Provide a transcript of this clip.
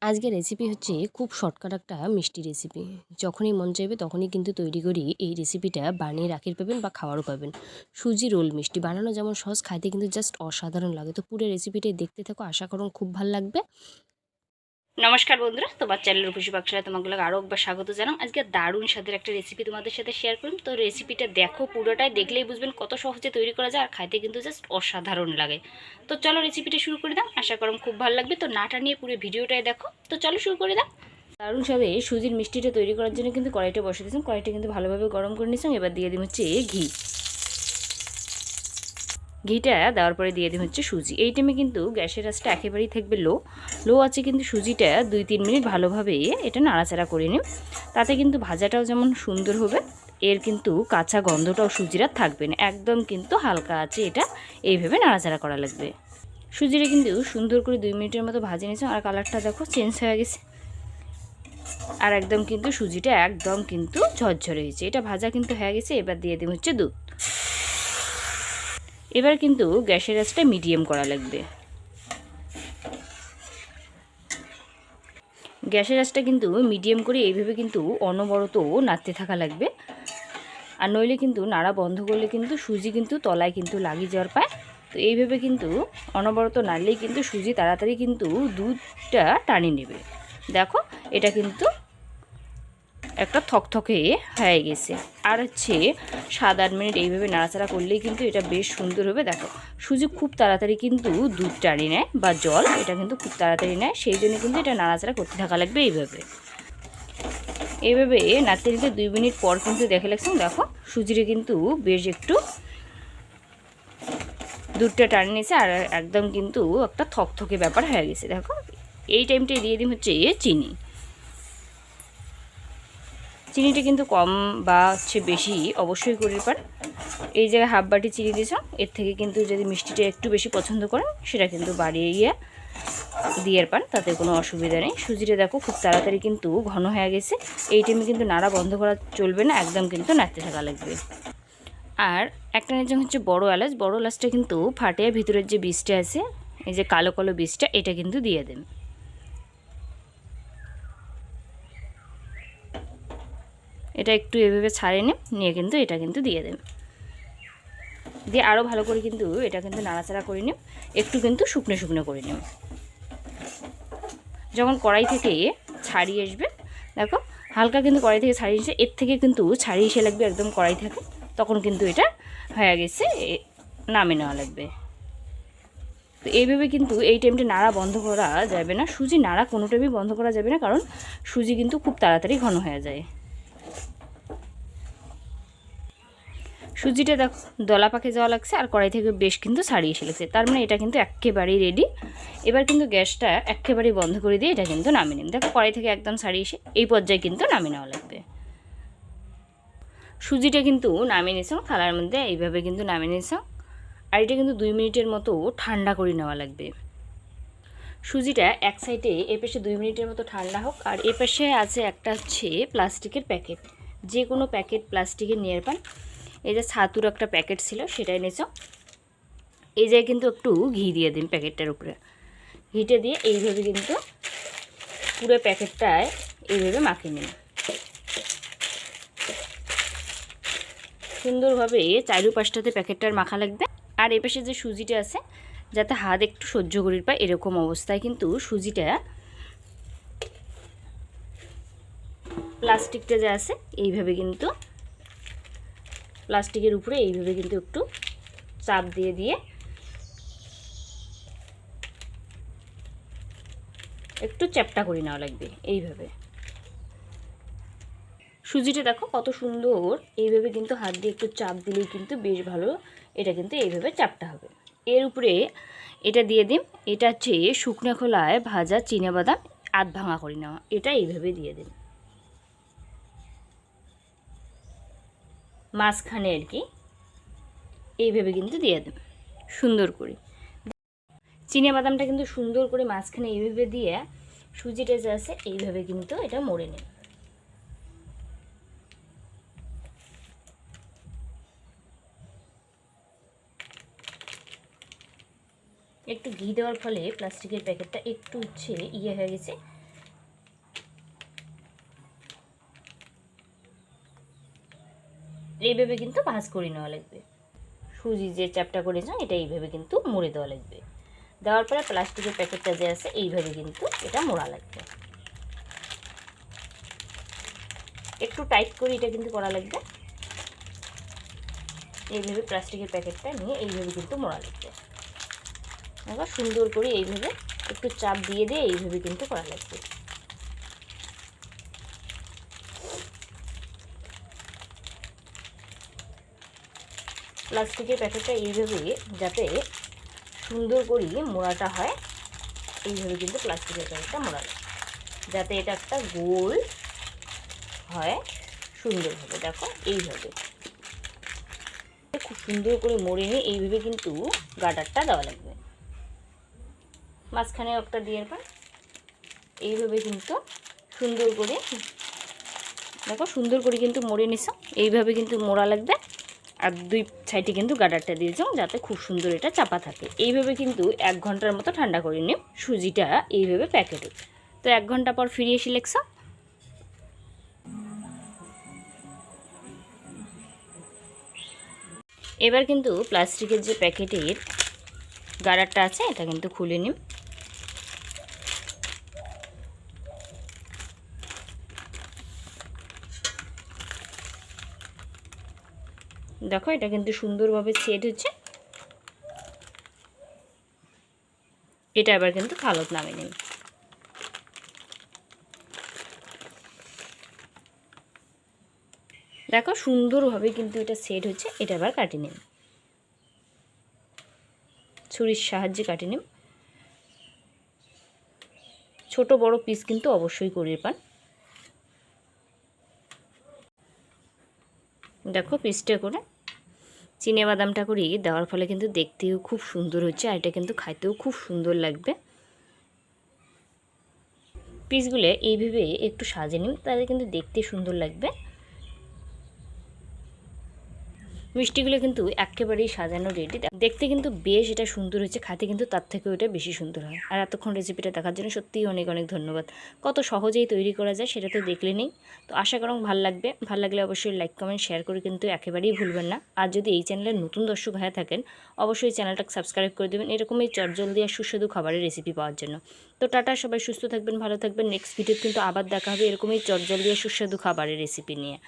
আজকের রেসিপি হচ্ছে খুব শর্টকাট একটা মিষ্টি রেসিপি। যখনই মন চাইবে তখনই কিন্তু তৈরি করি এই রেসিপিটা বানিয়ে রাখির পাবেন বা খাওয়ারও পাবেন। সুজি রোল মিষ্টি বানানো যেমন সহজ, খাইতে কিন্তু জাস্ট অসাধারণ লাগে। তো পুরো রেসিপিটা দেখতে থাকো, আশা করুন খুব ভালো লাগবে। নমস্কার বন্ধুরা, তোমার চ্যানেল রূপসী পাকশালা তোমাগুলো আরও একবার স্বাগত জানাম। আজকে দারুণ স্বাদের একটা রেসিপি তোমাদের সাথে শেয়ার করুন। তো রেসিপিটা দেখো, পুরোটাই দেখলেই বুঝবেন কত সহজে তৈরি করা যায় আর খাইতে কিন্তু জাস্ট অসাধারণ লাগে। তো চলো রেসিপিটা শুরু করে দাও, আশা করুন খুব ভালো লাগবে। তো নাটা নিয়ে পুরো ভিডিওটাই দেখো। তো চলো শুরু করে দাও। দারুণ স্বাদে সুজির মিষ্টিটা তৈরি করার জন্য কিন্তু কড়াইটা বসে দিয়েছেন। কড়াইটা কিন্তু ভালোভাবে গরম করে নিয়েছেন। এবার দিয়ে দিন হচ্ছে ঘি। ঘিটা দেওয়ার পরে দিয়ে দিন হচ্ছে সুজি। এই টাইমে কিন্তু গ্যাসের আঁচটা একেবারেই থাকবে লো আছে, কিন্তু সুজিটা 2-3 মিনিট ভালোভাবে এটা নাড়াচাড়া করে নিন। তাতে কিন্তু ভাজাটাও যেমন সুন্দর হবে, এর কিন্তু কাঁচা গন্ধটাও সুজির আর থাকবে না। একদম কিন্তু হালকা আছে এটা এইভাবে নাড়াচাড়া করা লাগবে। সুজিটা কিন্তু সুন্দর করে 2 মিনিটের মতো ভাজে নিয়েছে। আর কালারটা দেখো চেঞ্জ হয়ে গেছে। আর একদম কিন্তু সুজিটা একদম কিন্তু ঝরঝরে হয়েছে। এটা ভাজা কিন্তু হয়ে গেছে। এবার দিয়ে দিন হচ্ছে দুধ। এবার কিন্তু গ্যাসের আঁচটা মিডিয়াম করা লাগবে। গ্যাসের আঁচটা কিন্তু মিডিয়াম করে এইভাবে কিন্তু অনবরত নাড়তে থাকা লাগবে। আর নইলে কিন্তু নাড়া বন্ধ করলে কিন্তু সুজি কিন্তু তলায় কিন্তু লাগিয়ে যাওয়ার পায়। তো এইভাবে কিন্তু অনবরত নাড়লেই কিন্তু সুজি তাড়াতাড়ি কিন্তু দুধটা টানি নেবে। দেখো এটা কিন্তু একটা থকথকে হয়ে গেছে। আর হচ্ছে 7-8 মিনিট এইভাবে নাড়াচাড়া করলেই কিন্তু এটা বেশ সুন্দর হবে। দেখো সুজি খুব তাড়াতাড়ি কিন্তু দুধ টানি নেয় বা জল, এটা কিন্তু খুব তাড়াতাড়ি নেয়। সেই জন্য কিন্তু এটা নাড়াচাড়া করতে থাকা লাগবে। এইভাবে নাড়তে নিতে 2 মিনিট পর কিন্তু দেখে লাগছেন। দেখো সুজিটা কিন্তু বেশ একটু দুধটা টানি নিয়েছে আর একদম কিন্তু একটা থকথকে ব্যাপার হয়ে গেছে। দেখো এই টাইমটাই দিয়ে দিন হচ্ছে চিনি। চিনিটা কিন্তু কম বা হচ্ছে বেশি অবশ্যই করির পার। এই জায়গায় হাফ বাটি চিনি দিয়েছ, এর থেকে কিন্তু যদি মিষ্টিটা একটু বেশি পছন্দ করেন সেটা কিন্তু বাড়িয়ে দিয়ে পান, তাতে কোনো অসুবিধা নেই। সুজিটা দেখো খুব তাড়াতাড়ি কিন্তু ঘন হয়ে গেছে। এই টাইমে কিন্তু নাড়া বন্ধ করা চলবে না, একদম কিন্তু নাড়তে থাকা লাগবে। আর একটা নিচে হচ্ছে বড় এলাচ। বড় এলাচটা কিন্তু ফাটিয়ে ভিতরের যে বীজটা আছে, এই যে কালো কালো বীজটা, এটা কিন্তু দিয়ে দেন। এটা একটু এভাবে ছাড়িয়ে নিয়ে কিন্তু এটা কিন্তু দিয়ে দেন। দিয়ে আরও ভালো করে কিন্তু এটা কিন্তু নাড়াচাড়া করে নিন। একটু কিন্তু শুকনো শুকনো করে নিন। যখন কড়াই থেকে ছাড়িয়ে আসবে, দেখো হালকা কিন্তু কড়াই থেকে ছাড়িয়ে এসে, এর থেকে কিন্তু ছাড়িয়ে এসে লাগবে একদম কড়াই থেকে, তখন কিন্তু এটা হয়ে গেছে, নামিয়ে নেওয়া লাগবে। তো এইভাবে কিন্তু এই টাইমটা নাড়া বন্ধ করা যাবে না। সুজি নাড়া কোনো টাইমই বন্ধ করা যাবে না, কারণ সুজি কিন্তু খুব তাড়াতাড়ি ঘন হয়ে যায়। সুজিটা দেখো দলা পাকে যাওয়া লাগছে আর কড়াই থেকে বেশ কিন্তু ছাড়িয়ে এসে লাগছে, তার মানে এটা কিন্তু একেবারেই রেডি। এবার কিন্তু গ্যাসটা একেবারেই বন্ধ করে দিয়ে এটা কিন্তু নামিয়ে নিন। দেখো কড়াই থেকে একদম ছাড়িয়ে এসে এই পর্যায়ে কিন্তু নামিয়ে নেওয়া লাগবে। সুজিটা কিন্তু নামিয়ে নিয়েছ থালার মধ্যে, এইভাবে কিন্তু নামিয়ে নিয়েছ। আর এটা কিন্তু 2 মিনিটের মতো ঠান্ডা করে নেওয়া লাগবে। সুজিটা এক সাইডে এ পাশে 2 মিনিটের মতো ঠান্ডা হোক। আর এ পাশে আছে একটা হচ্ছে প্লাস্টিকের প্যাকেট, যে কোনো প্যাকেট প্লাস্টিকের নিয়ে পান। এই যে ছাতুর একটা প্যাকেট ছিল সেটাই নিয়েছ। এই জায়গায় কিন্তু একটু ঘি দিয়ে দিন প্যাকেটটার উপরে। ঘিটা দিয়ে এইভাবে কিন্তু পুরো প্যাকেটটায় এইভাবে মাখিয়ে নিন। সুন্দরভাবে চারুপাশটাতে প্যাকেটটার মাখা লাগবে। আর এই পাশে যে সুজিটা আছে, যাতে হাত একটু সহ্য করির পায় এরকম অবস্থায় কিন্তু সুজিটা প্লাস্টিকটা যে আছে এইভাবে কিন্তু প্লাস্টিকের উপরে এইভাবে কিন্তু একটু চাপ দিয়ে দিয়ে একটু চ্যাপটা করে নেওয়া লাগবে। এইভাবে সুজিটা দেখো কত সুন্দর, এইভাবে কিন্তু হাত দিয়ে একটু চাপ দিলেই কিন্তু বেশ ভালো এটা কিন্তু এইভাবে চাপটা হবে। এর উপরে এটা দিয়ে দিন। এটা হচ্ছে শুকনো খোলায় ভাজা চিনাবাদাম আধ ভাঙা করে নেওয়া, এটা এইভাবে দিয়ে দিন মাঝখানে আর কি, এইভাবে কিন্তু দিয়ে দেন সুন্দর করে। চিনাবাদামটা কিন্তু সুন্দর করে মাঝখানে এইভাবে দিয়ে সুজিটা যে আছে এইভাবে কিন্তু এটা মরে নেন। একটু ঘি দেওয়ার ফলে প্লাস্টিকের প্যাকেটটা একটু হয়ে গেছে, এইভাবে কিন্তু ভাজ করে নেওয়া লাগবে। সুজি যে চ্যাপটা করেছো এটা এইভাবে কিন্তু মুড়ে দেওয়া লাগবে। দেওয়ার পরে প্লাস্টিকের প্যাকেটটা যে আছে এইভাবে কিন্তু এটা মোড়া লাগবে। একটু টাইট করে এটা কিন্তু করা লাগবে। এইভাবে প্লাস্টিকের প্যাকেটটা নিয়ে এইভাবে কিন্তু মোড়া লাগবে। এবার সুন্দর করে এইভাবে একটু চাপ দিয়ে দিয়ে এইভাবে কিন্তু করা লাগবে। প্লাস্টিকের প্যাকেটটা এইভাবে যাতে সুন্দর করে মোড়াটা হয়, এইভাবে কিন্তু প্লাস্টিকের প্যাকেটটা মোড়া লাগবে, যাতে এটা একটা গোল হয় সুন্দরভাবে। দেখো এইভাবে খুব সুন্দর করে মোড়ে নিয়ে এইভাবে কিন্তু গার্ডারটা দেওয়া লাগবে। মাঝখানে একটা দিয়ে পর এইভাবে কিন্তু সুন্দর করে দেখো সুন্দর করে কিন্তু মোড়ে নিছো। এইভাবে কিন্তু মোড়া লাগবে। আর দুই সাইডে কিন্তু গার্ডারটা দিয়েছো যাতে খুব সুন্দর এটা চাপা থাকে। এইভাবে কিন্তু 1 ঘন্টার মতো ঠান্ডা করে নিও সুজিটা এইভাবে প্যাকেটে। তো 1 ঘন্টা পর ফিরে এসে লেখছো। এবার কিন্তু প্লাস্টিকের যে প্যাকেটের গার্ডারটা আছে এটা কিন্তু খুলে নিন। দেখো এটা কিন্তু সুন্দরভাবে সেট হচ্ছে। এটা আবার কিন্তু থালত নামিয়ে নিন। দেখো সুন্দরভাবে কিন্তু এটা সেট হচ্ছে। এটা আবার কাটি নিন, ছুরির সাহায্যে কাটি নিন। ছোট বড় পিস কিন্তু অবশ্যই করে পান। দেখো পিসটা করে চিনে বাদামটা করে দেওয়ার ফলে কিন্তু দেখতেও খুব সুন্দর হচ্ছে, আর এটা কিন্তু খাইতেও খুব সুন্দর লাগবে। পিসগুলো এইভাবে একটু সাজিয়ে নিন, তাহলে কিন্তু দেখতে সুন্দর লাগবে। মিষ্টিগুলো কিন্তু একেবারেই সাজানো রেডি। দেখতে কিন্তু বেশ এটা সুন্দর হচ্ছে, খেতে কিন্তু তার থেকেও এটা বেশি সুন্দর হয়। আর এতক্ষণ রেসিপিটা দেখার জন্য সত্যিই অনেক অনেক ধন্যবাদ। কত সহজেই তৈরি করা যায় সেটা তো দেখলে নেই। তো আশা করুন ভালো লাগবে। ভালো লাগলে অবশ্যই লাইক কমেন্ট শেয়ার করে কিন্তু একেবারেই ভুলবেন না। আর যদি এই চ্যানেলের নতুন দর্শক হয়ে থাকেন অবশ্যই চ্যানেলটাকে সাবস্ক্রাইব করে দেবেন এরকমই চটজলদি আর সুস্বাদু খাবারের রেসিপি পাওয়ার জন্য। তো টাটা, সবাই সুস্থ থাকবেন, ভালো থাকবেন। নেক্সট ভিডিও কিন্তু আবার দেখা হবে এরকমই চটজলদি আর সুস্বাদু খাবারের রেসিপি নিয়ে।